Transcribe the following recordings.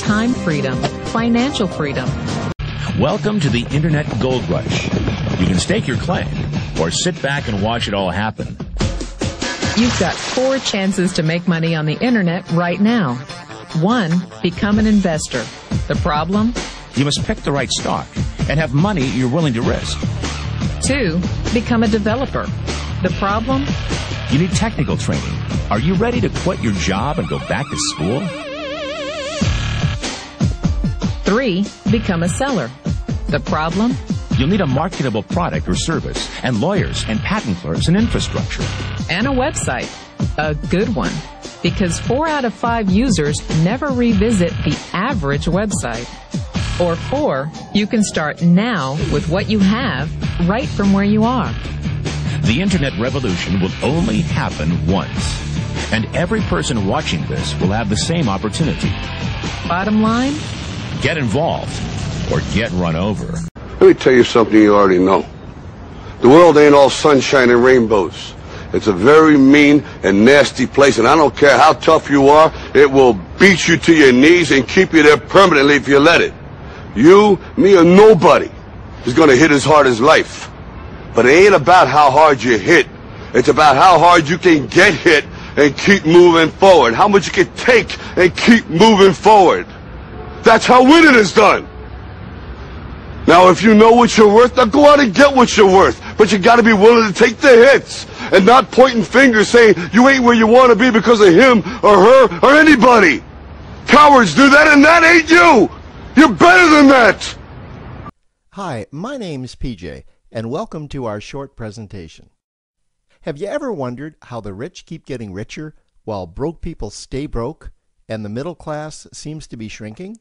time freedom, financial freedom. Welcome to the Internet Gold Rush. You can stake your claim or sit back and watch it all happen. You've got 4 chances to make money on the Internet right now. 1, become an investor. The problem? You must pick the right stock and have money you're willing to risk. 2, become a developer. The problem? You need technical training. Are you ready to quit your job and go back to school? 3, become a seller. The problem? You'll need a marketable product or service, and lawyers and patent clerks and infrastructure. And a website. A good one. Because 4 out of 5 users never revisit the average website. Or 4, you can start now with what you have right from where you are. The Internet revolution will only happen once. And every person watching this will have the same opportunity. Bottom line? Get involved or get run over. Let me tell you something you already know. The world ain't all sunshine and rainbows. It's a very mean and nasty place, and I don't care how tough you are, it will beat you to your knees and keep you there permanently if you let it. You, me, or nobody is going to hit as hard as life. But it ain't about how hard you hit. It's about how hard you can get hit and keep moving forward. How much you can take and keep moving forward. That's how winning is done. Now, if you know what you're worth, now go out and get what you're worth. But you got to be willing to take the hits and not pointing fingers saying you ain't where you want to be because of him or her or anybody. Cowards do that, and that ain't you. You're better than that. Hi, my name's PJ, and welcome to our short presentation. Have you ever wondered how the rich keep getting richer while broke people stay broke and the middle class seems to be shrinking?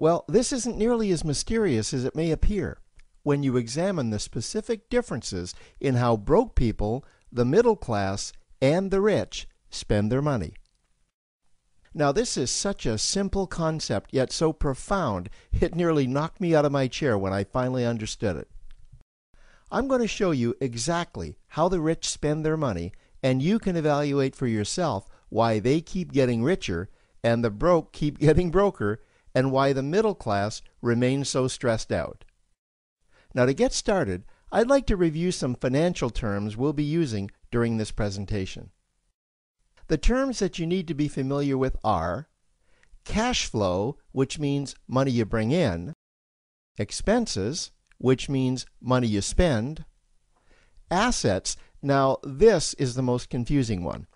Well, this isn't nearly as mysterious as it may appear when you examine the specific differences in how broke people, the middle class, and the rich spend their money. Now, this is such a simple concept, yet so profound, it nearly knocked me out of my chair when I finally understood it. I'm going to show you exactly how the rich spend their money, and you can evaluate for yourself why they keep getting richer and the broke keep getting broker, and why the middle class remains so stressed out. Now, to get started, I'd like to review some financial terms we'll be using during this presentation. The terms that you need to be familiar with are cash flow, which means money you bring in, expenses, which means money you spend, assets. Now, this is the most confusing one.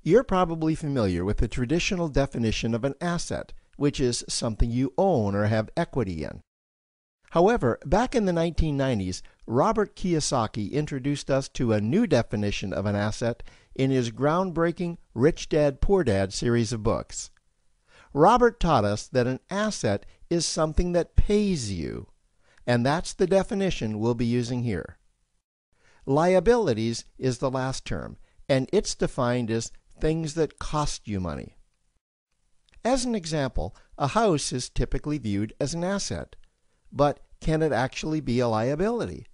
You're probably familiar with the traditional definition of an asset, which is something you own or have equity in. However, back in the 1990s, Robert Kiyosaki introduced us to a new definition of an asset in his groundbreaking Rich Dad, Poor Dad series of books. Robert taught us that an asset is something that pays you, and that's the definition we'll be using here. Liabilities is the last term, and it's defined as things that cost you money. As an example, a house is typically viewed as an asset. But can it actually be a liability?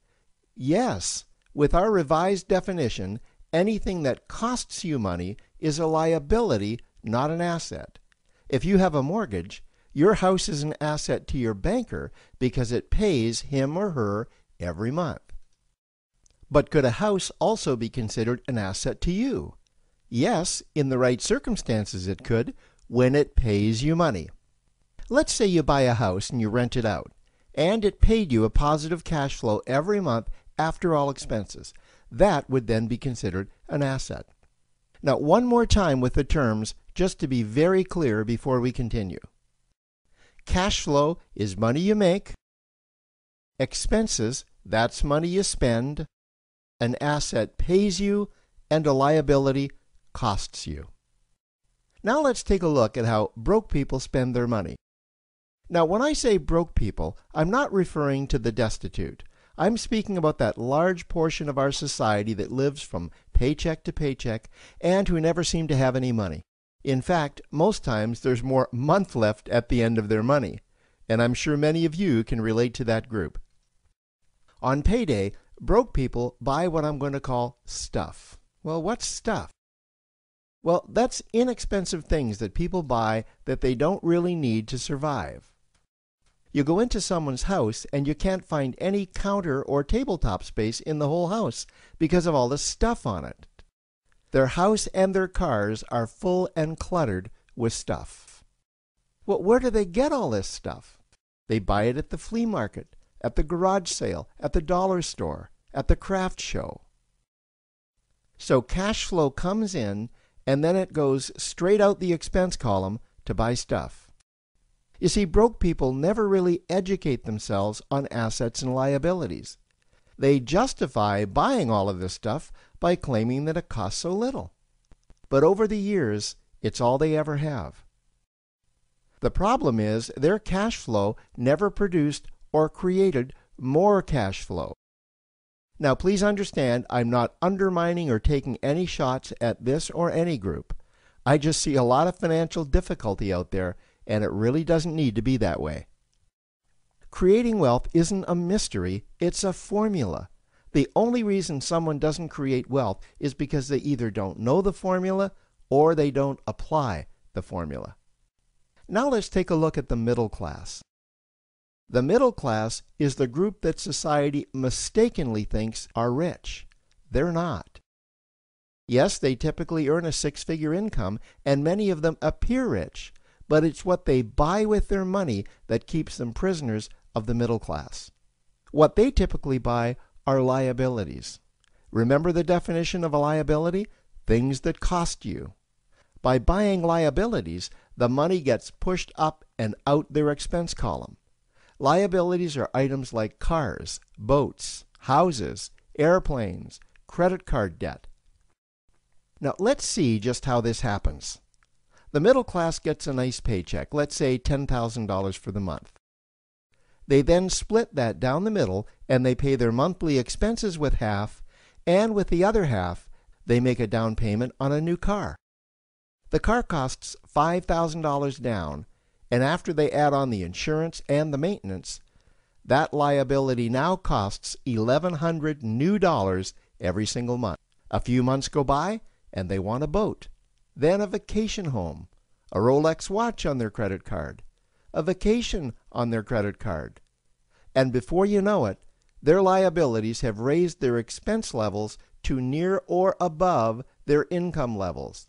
Yes. With our revised definition, anything that costs you money is a liability, not an asset. If you have a mortgage, your house is an asset to your banker because it pays him or her every month. But could a house also be considered an asset to you? Yes, in the right circumstances it could, when it pays you money. Let's say you buy a house and you rent it out, and it paid you a positive cash flow every month after all expenses. That would then be considered an asset. Now, one more time with the terms, just to be very clear before we continue. Cash flow is money you make. Expenses, that's money you spend. An asset pays you, and a liability costs you. Now let's take a look at how broke people spend their money. Now, when I say broke people, I'm not referring to the destitute. I'm speaking about that large portion of our society that lives from paycheck to paycheck and who never seem to have any money. In fact, most times there's more month left at the end of their money, and I'm sure many of you can relate to that group. On payday, broke people buy what I'm going to call stuff. Well, what's stuff? Well, that's inexpensive things that people buy that they don't really need to survive. You go into someone's house and you can't find any counter or tabletop space in the whole house because of all the stuff on it. Their house and their cars are full and cluttered with stuff. Well, where do they get all this stuff? They buy it at the flea market, at the garage sale, at the dollar store, at the craft show. So cash flow comes in and then it goes straight out the expense column to buy stuff. You see, broke people never really educate themselves on assets and liabilities. They justify buying all of this stuff by claiming that it costs so little. But over the years, it's all they ever have. The problem is their cash flow never produced or created more cash flow. Now, please understand, I'm not undermining or taking any shots at this or any group. I just see a lot of financial difficulty out there, and it really doesn't need to be that way. Creating wealth isn't a mystery, it's a formula. The only reason someone doesn't create wealth is because they either don't know the formula or they don't apply the formula. Now let's take a look at the middle class. The middle class is the group that society mistakenly thinks are rich. They're not. Yes, they typically earn a six-figure income, and many of them appear rich, but it's what they buy with their money that keeps them prisoners of the middle class. What they typically buy are liabilities. Remember the definition of a liability? Things that cost you. By buying liabilities, the money gets pushed up and out their expense column. Liabilities are items like cars, boats, houses, airplanes, credit card debt. Now let's see just how this happens. The middle class gets a nice paycheck, let's say $10,000 for the month. They then split that down the middle and they pay their monthly expenses with half, and with the other half, they make a down payment on a new car. The car costs $5,000 down, and after they add on the insurance and the maintenance, that liability now costs $1,100 new dollars every single month. A few months go by, and they want a boat, then a vacation home, a Rolex watch on their credit card, a vacation on their credit card. And before you know it, their liabilities have raised their expense levels to near or above their income levels.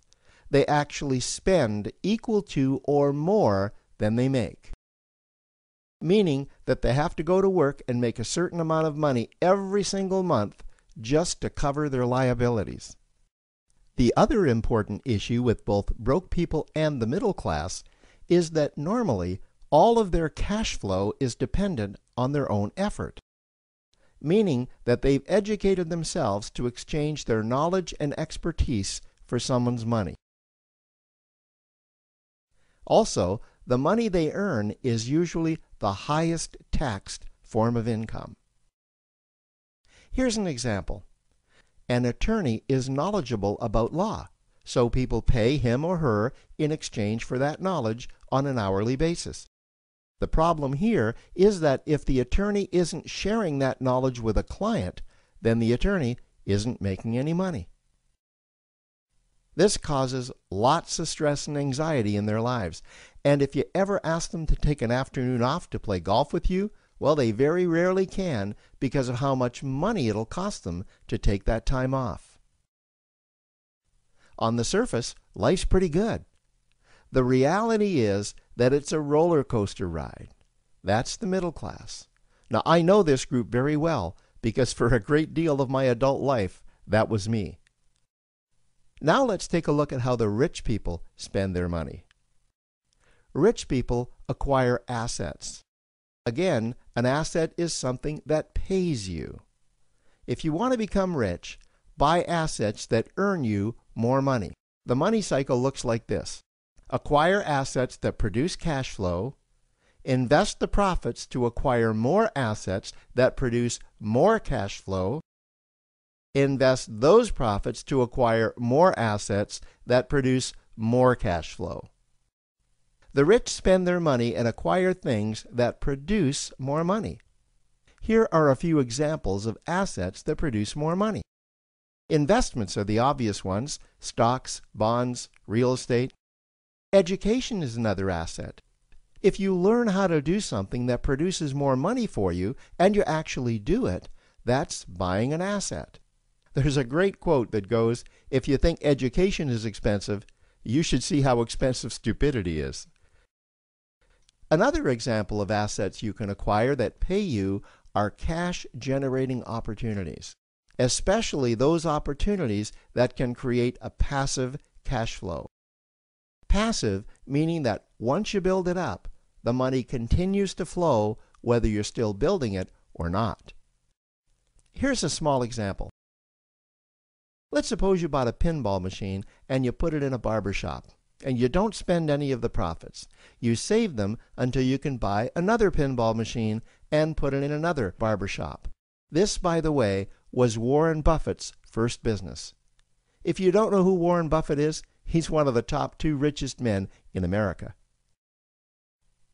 They actually spend equal to or more than they make. Meaning that they have to go to work and make a certain amount of money every single month just to cover their liabilities. The other important issue with both broke people and the middle class is that normally all of their cash flow is dependent on their own effort. Meaning that they've educated themselves to exchange their knowledge and expertise for someone's money. Also, the money they earn is usually the highest taxed form of income. Here's an example. An attorney is knowledgeable about law, so people pay him or her in exchange for that knowledge on an hourly basis. The problem here is that if the attorney isn't sharing that knowledge with a client, then the attorney isn't making any money. This causes lots of stress and anxiety in their lives, and if you ever ask them to take an afternoon off to play golf with you, well, they very rarely can because of how much money it'll cost them to take that time off. On the surface, life's pretty good. The reality is that it's a roller coaster ride. That's the middle class. Now, I know this group very well because for a great deal of my adult life, that was me. Now let's take a look at how the rich people spend their money. Rich people acquire assets. Again, an asset is something that pays you. If you want to become rich, buy assets that earn you more money. The money cycle looks like this. Acquire assets that produce cash flow, invest the profits to acquire more assets that produce more cash flow, invest those profits to acquire more assets that produce more cash flow. The rich spend their money and acquire things that produce more money. Here are a few examples of assets that produce more money. Investments are the obvious ones: stocks, bonds, real estate. Education is another asset. If you learn how to do something that produces more money for you and you actually do it, that's buying an asset. There's a great quote that goes, "If you think education is expensive, you should see how expensive stupidity is." Another example of assets you can acquire that pay you are cash-generating opportunities, especially those opportunities that can create a passive cash flow. Passive meaning that once you build it up, the money continues to flow whether you're still building it or not. Here's a small example. Let's suppose you bought a pinball machine and you put it in a barber shop, and you don't spend any of the profits. You save them until you can buy another pinball machine and put it in another barber shop. This, by the way, was Warren Buffett's first business. If you don't know who Warren Buffett is, he's one of the top 2 richest men in America.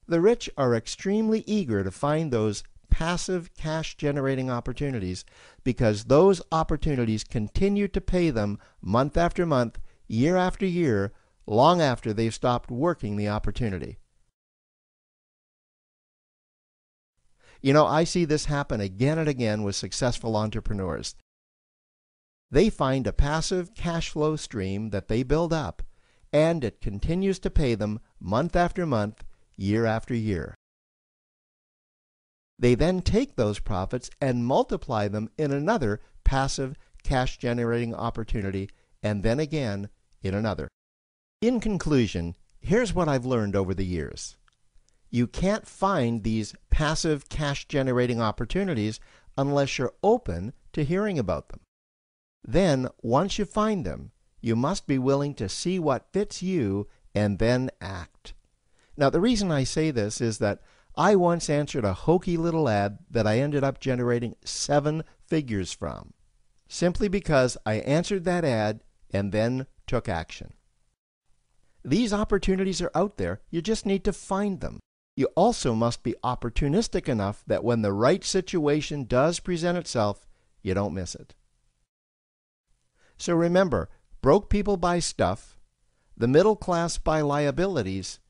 The rich are extremely eager to find those passive cash-generating opportunities because those opportunities continue to pay them month after month, year after year, long after they've stopped working the opportunity. You know, I see this happen again and again with successful entrepreneurs. They find a passive cash flow stream that they build up, and it continues to pay them month after month, year after year. They then take those profits and multiply them in another passive cash-generating opportunity, and then again in another. In conclusion, here's what I've learned over the years. You can't find these passive cash-generating opportunities unless you're open to hearing about them. Then, once you find them, you must be willing to see what fits you and then act. Now, the reason I say this is that I once answered a hokey little ad that I ended up generating 7 figures from, simply because I answered that ad and then took action. These opportunities are out there, you just need to find them. You also must be opportunistic enough that when the right situation does present itself, you don't miss it. So remember, broke people buy stuff, the middle class buy liabilities,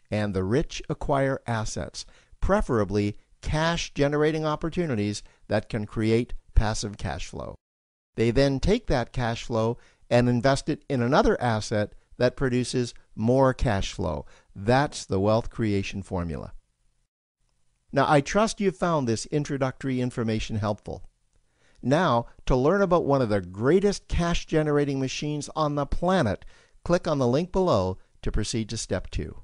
and the rich acquire assets, preferably cash-generating opportunities that can create passive cash flow. They then take that cash flow and invest it in another asset that produces more cash flow. That's the wealth creation formula. Now, I trust you found this introductory information helpful. Now, to learn about one of the greatest cash-generating machines on the planet, click on the link below to proceed to step 2.